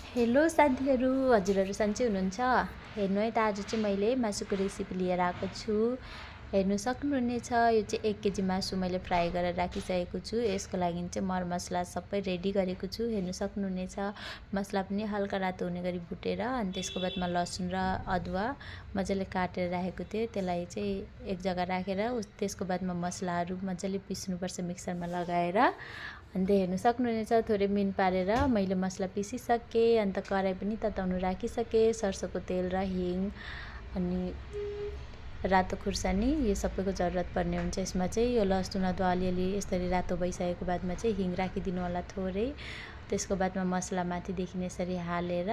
Hello साथीहरू, हजुरहरू सन्चै हुनुहुन्छ? हेर्नु है त, आज चाहिँ मैले मासुको रेसिपी लिएर आएको छु। हेर्नु सक्नुहुनेछ, यो चाहिँ 1 केजी मासु मैले फ्राई गरेर राखिसकेको छु। यसको लागि चाहिँ मरमसला सबै रेडी गरेको छु। हेर्नु सक्नुहुनेछ, मसला पनि हल्का रातो हुने गरी भुटेर अनि त्यसको बादमा लसुन र अदुवा मजाले काटेर राखेको थिएँ। त्यसलाई चाहिँ एक जग्गा राखेर त्यसको बादमा मसलाहरू मजाले पिस्नुपर्छ मिक्सरमा लगाएर। अन्त हेर्नु सक्नुहुनेछ, थोरै मिन पारेर मैले मसला पिसिसकेँ। अन्त कराई पनि तताउनु राखिसकेँ। सर्सोको तेल र हिङ अनि रातो खुर्सानी यो सबैको जरुरत पर्ने हुन्छ। यसमा चाहिँ यो लसुन अदुवा अलिअलि यसरी रातो भइसकेको बादमा चाहिँ हिङ राखिदिनु होला थोरै। त्यसको बादमा मसला माथिदेखि यसरी हालेर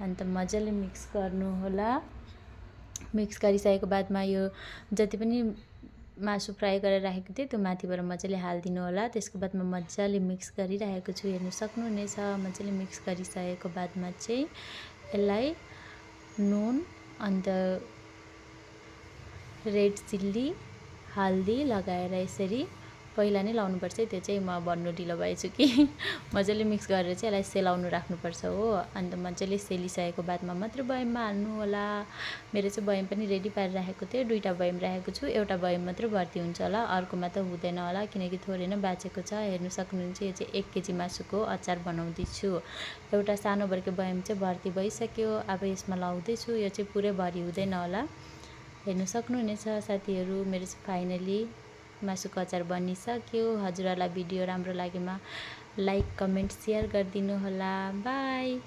अन्त मजाले मिक्स गर्नु होला। मिक्स गरिसकेको बादमा यो जति पनि मासु फ्राई गरेर राखेको थिएँ त्यो माथिबाट मजाले हालिदिनु होला। त्यसको बादमा मजाले मिक्स गरिरहेको छु। हेर्नु सक्नुहुनेछ, मजाले मिक्स गरिसकेको बादमा चाहिँ यसलाई नुन अन्त रेड चिल्ली हल्दी लगाएर यसरी पहिला नै लाउनुपर्छ। त्यो चाहिँ म भन्नु ढिलो भएछु कि मजाले मिक्स गरेर चाहिँ यसलाई सेलाउनु राख्नुपर्छ हो। अन्त मजाले सेलिसकेको बादमा मात्रै बयममा हाल्नु होला। मेरो चाहिँ बयम पनि रेडी पारेर राखेको थिएँ। 2टा बयम राखेको छु, एउटा बयम मात्रै भर्ती हुन्छ होला, अर्कोमा त हुँदैन होला किनकि थोरै नै बाँचेको छ। हेर्नु सक्नुहुन्छ, यो चाहिँ 1 केजी मासुको अचार बनाउँदैछु। एउटा सानो बर्के बयम चाहिँ भर्ती भइसक्यो, अब यसमा लाउँदैछु। यो चाहिँ पुरै भरि हुँदैन होला। हेर्नु सक्नुहुनेछ साथीहरू, मेरो चाहिँ फाइनली मासुको अचार बनिसक्यो। हजुरहरूलाई भिडियो राम्रो लागेमा लाइक कमेन्ट सेयर गरिदिनु होला। बाई।